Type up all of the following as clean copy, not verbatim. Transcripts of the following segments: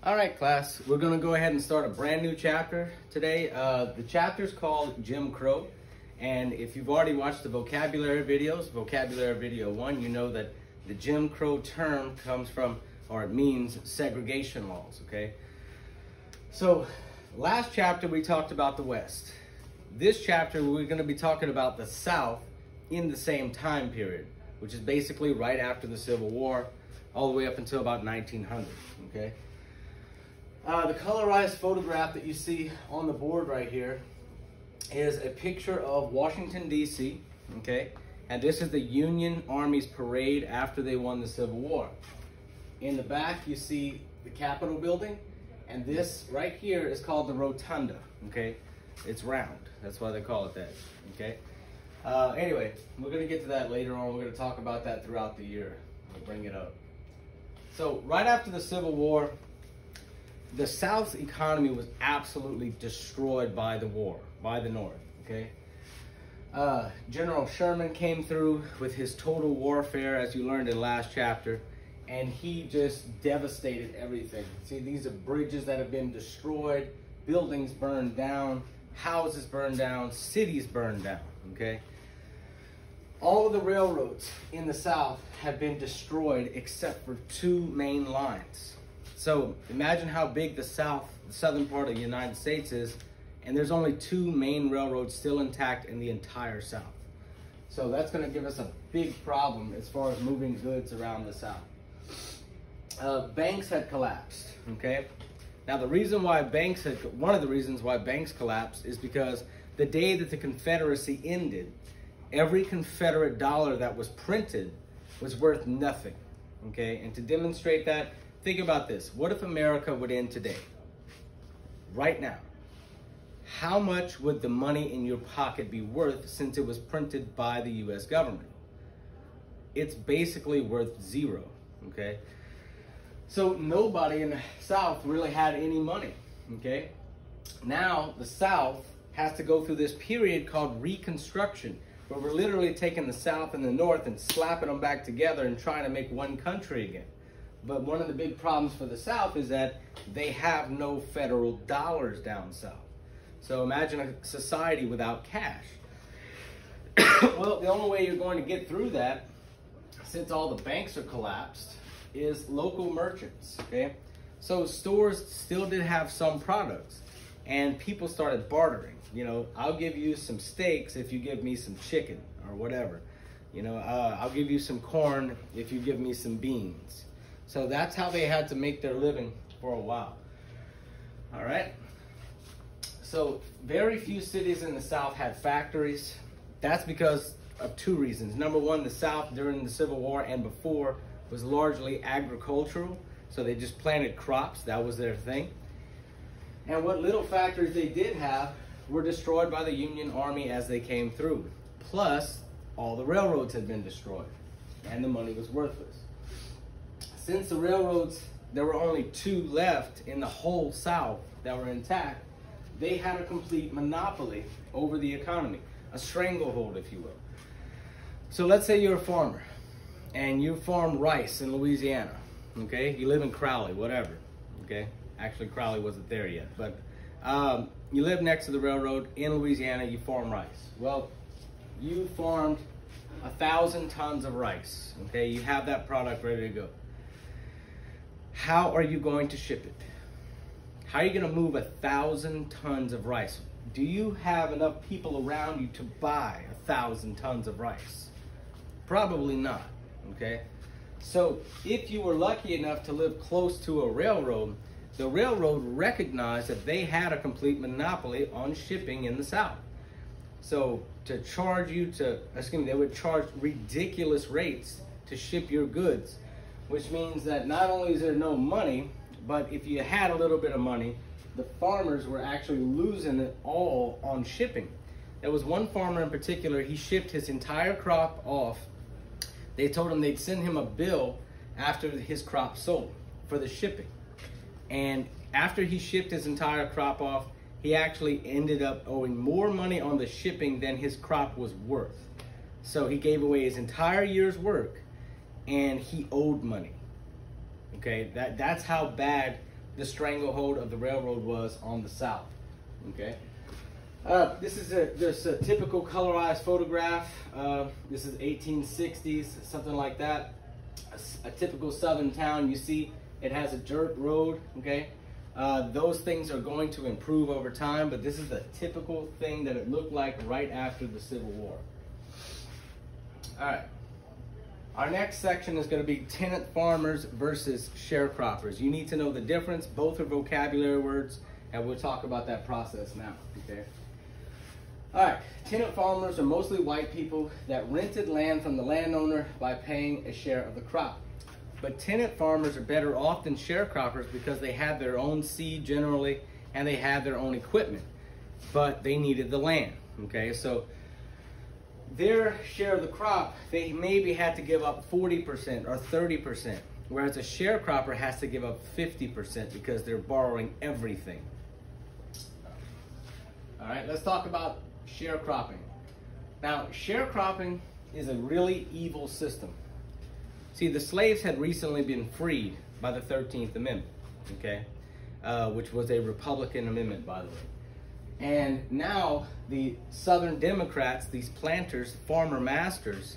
All right, class, we're gonna go ahead and start a brand new chapter today. The chapter's called Jim Crow. And if you've already watched the vocabulary videos, vocabulary video 1, you know that the Jim Crow term comes from, or it means segregation laws, okay? So last chapter we talked about the West. This chapter we're gonna be talking about the South in the same time period, which is basically right after the Civil War, all the way up until about 1900, okay? The colorized photograph that you see on the board right here is a picture of Washington, D.C., okay? And this is the Union Army's parade after they won the Civil War. In the back, you see the Capitol building, and this right here is called the Rotunda, okay? It's round, that's why they call it that, okay? Anyway, we're gonna get to that later on. We're gonna talk about that throughout the year. We'll bring it up. So right after the Civil War, the South's economy was absolutely destroyed by the war, by the North, okay? General Sherman came through with his total warfare, as you learned in last chapter, and he just devastated everything. See, these are bridges that have been destroyed, buildings burned down, houses burned down, cities burned down, okay? All of the railroads in the South have been destroyed except for 2 main lines. So imagine how big the southern part of the United States is, and there's only 2 main railroads still intact in the entire South. So that's gonna give us a big problem as far as moving goods around the South. Banks had collapsed, okay? Now one of the reasons why banks collapsed is because the day that the Confederacy ended, every Confederate dollar that was printed was worth nothing, okay? And to demonstrate that, think about this. What if America would end today? Right now. How much would the money in your pocket be worth since it was printed by the US government? It's basically worth 0, okay? So nobody in the South really had any money, okay? Now the South has to go through this period called Reconstruction, where we're literally taking the South and the North and slapping them back together and trying to make one country again. But one of the big problems for the South is that they have no federal dollars down south. So imagine a society without cash. Well, the only way you're going to get through that, since all the banks are collapsed, is local merchants, okay? So stores still did have some products, and people started bartering. You know, I'll give you some steaks if you give me some chicken or whatever. You know, I'll give you some corn if you give me some beans. So that's how they had to make their living for a while. All right. So very few cities in the South had factories. That's because of 2 reasons. Number one, the South during the Civil War and before was largely agricultural. So they just planted crops. That was their thing. And what little factories they did have were destroyed by the Union Army as they came through. Plus, all the railroads had been destroyed and the money was worthless. Since the railroads, there were only 2 left in the whole South that were intact, they had a complete monopoly over the economy, a stranglehold, if you will. So let's say you're a farmer and you farm rice in Louisiana, okay? You live in Crowley, whatever, okay? Actually, Crowley wasn't there yet, but you live next to the railroad in Louisiana, you farm rice. Well, you farmed 1,000 tons of rice, okay? You have that product ready to go. How are you going to ship it? How are you going to move 1,000 tons of rice? Do you have enough people around you to buy 1,000 tons of rice? Probably not, okay? So if you were lucky enough to live close to a railroad, the railroad recognized that they had a complete monopoly on shipping in the South. So to charge you they would charge ridiculous rates to ship your goods, which means that not only is there no money, but if you had a little bit of money, the farmers were actually losing it all on shipping. There was one farmer in particular, he shipped his entire crop off. They told him they'd send him a bill after his crop sold for the shipping. And after he shipped his entire crop off, he actually ended up owing more money on the shipping than his crop was worth. So he gave away his entire year's work and he owed money. Okay, that's how bad the stranglehold of the railroad was on the South. Okay. This is a typical colorized photograph. This is 1860s, something like that. A typical southern town. You see it has a dirt road, okay? Those things are going to improve over time, but this is a typical thing that it looked like right after the Civil War. All right. Our next section is going to be tenant farmers versus sharecroppers. You need to know the difference. Both are vocabulary words, and we'll talk about that process now, okay? All right, tenant farmers are mostly white people that rented land from the landowner by paying a share of the crop. But tenant farmers are better off than sharecroppers because they had their own seed generally, and they had their own equipment, but they needed the land, okay? So their share of the crop, they maybe had to give up 40% or 30%, whereas a sharecropper has to give up 50% because they're borrowing everything. All right, let's talk about sharecropping. Now, sharecropping is a really evil system. See, the slaves had recently been freed by the 13th Amendment, okay? Which was a Republican amendment, by the way. And now the Southern Democrats, these planters, farmer masters,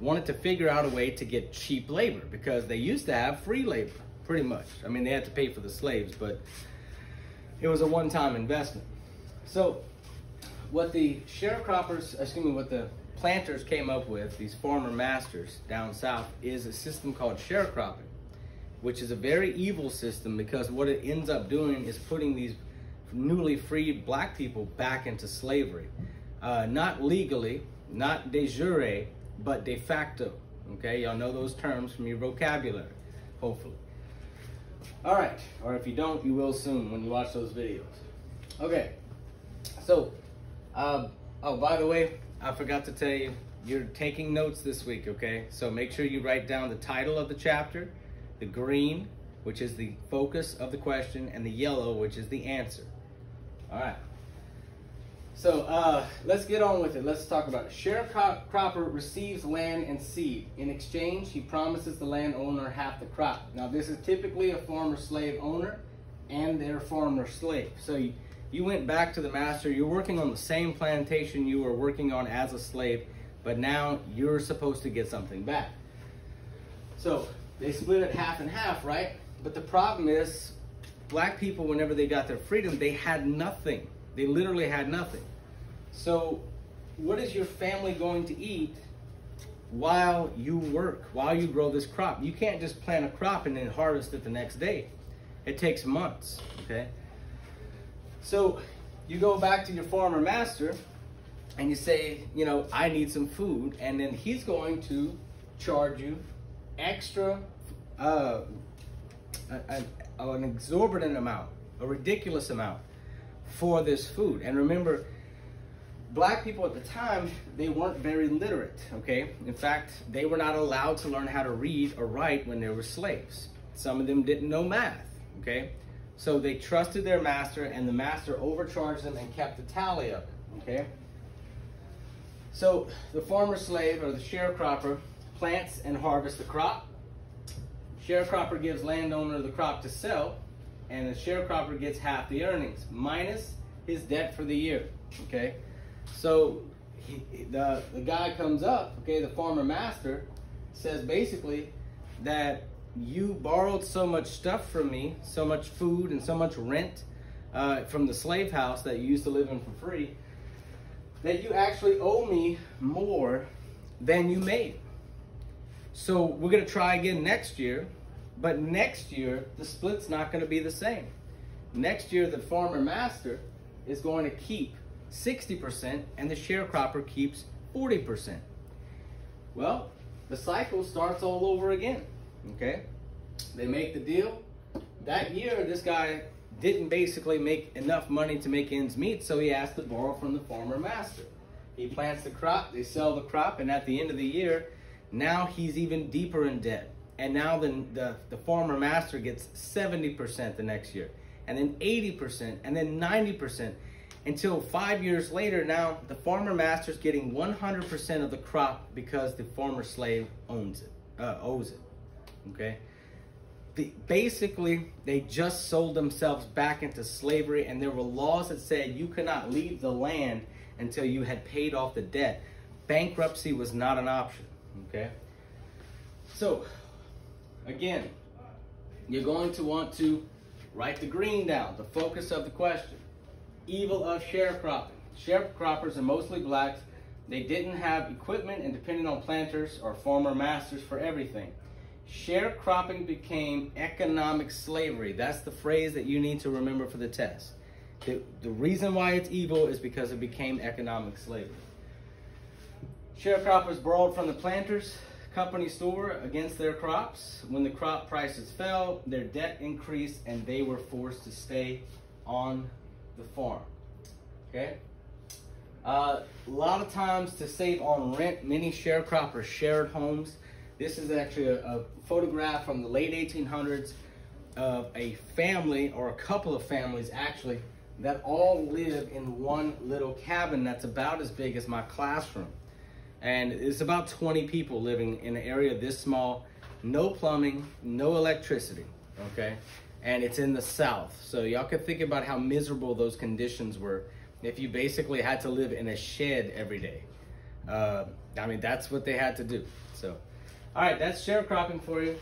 wanted to figure out a way to get cheap labor because they used to have free labor, pretty much. I mean, they had to pay for the slaves, but it was a one-time investment. So what the what the planters came up with, these farmer masters down south, is a system called sharecropping, which is a very evil system because what it ends up doing is putting these newly freed black people back into slavery. Not legally, not de jure, but de facto. Okay, y'all know those terms from your vocabulary, hopefully. All right, or if you don't, you will soon when you watch those videos. Okay, so, oh, by the way, I forgot to tell you, you're taking notes this week, okay? So make sure you write down the title of the chapter, the green, which is the focus of the question, and the yellow, which is the answer. All right. So let's get on with it. Let's talk about it. Sharecropper receives land and seed. In exchange, he promises the landowner half the crop. Now, this is typically a former slave owner and their former slave. So you went back to the master, you're working on the same plantation you were working on as a slave, but now you're supposed to get something back. So they split it half and half, right? But the problem is, black people, whenever they got their freedom, they had nothing. They literally had nothing. So what is your family going to eat while you work, while you grow this crop? You can't just plant a crop and then harvest it the next day. It takes months, okay? So you go back to your farmer master and you say, you know, I need some food, and then he's going to charge you extra, an exorbitant amount, a ridiculous amount for this food. And remember, black people at the time, they weren't very literate, okay? In fact, they were not allowed to learn how to read or write when they were slaves. Some of them didn't know math, okay? So they trusted their master, and the master overcharged them and kept the tally of it, okay? So the farmer slave, or the sharecropper, plants and harvests the crop. Sharecropper gives landowner the crop to sell, and the sharecropper gets half the earnings, minus his debt for the year, okay? So the guy comes up, okay, the farmer master says basically that you borrowed so much stuff from me, so much food and so much rent from the slave house that you used to live in for free, that you actually owe me more than you made. So we're gonna try again next year, but next year the split's not gonna be the same. Next year the farmer master is going to keep 60% and the sharecropper keeps 40%. Well, the cycle starts all over again. Okay, they make the deal. That year, this guy didn't basically make enough money to make ends meet, so he has to borrow from the farmer master. He plants the crop, they sell the crop, and at the end of the year, now he's even deeper in debt. And now the farmer master gets 70% the next year, and then 80%, and then 90%, until 5 years later, now the farmer master's getting 100% of the crop because the former slave owes it. Okay, basically, they just sold themselves back into slavery, and there were laws that said you could not leave the land until you had paid off the debt. Bankruptcy was not an option, okay? So, again, you're going to want to write the green down, the focus of the question. Evil of sharecropping. Sharecroppers are mostly blacks. They didn't have equipment and depended on planters or former masters for everything. Sharecropping became economic slavery. That's the phrase that you need to remember for the test. The reason why it's evil is because it became economic slavery. Sharecroppers borrowed from the planters' company store against their crops. When the crop prices fell, their debt increased and they were forced to stay on the farm. Okay? A lot of times to save on rent, many sharecroppers shared homes. This is actually a photograph from the late 1800s of a family, or a couple of families actually, that all live in one little cabin that's about as big as my classroom. And it's about 20 people living in an area this small, no plumbing, no electricity, okay? And it's in the South. So y'all can think about how miserable those conditions were if you basically had to live in a shed every day. I mean, that's what they had to do. So, all right, that's sharecropping for you.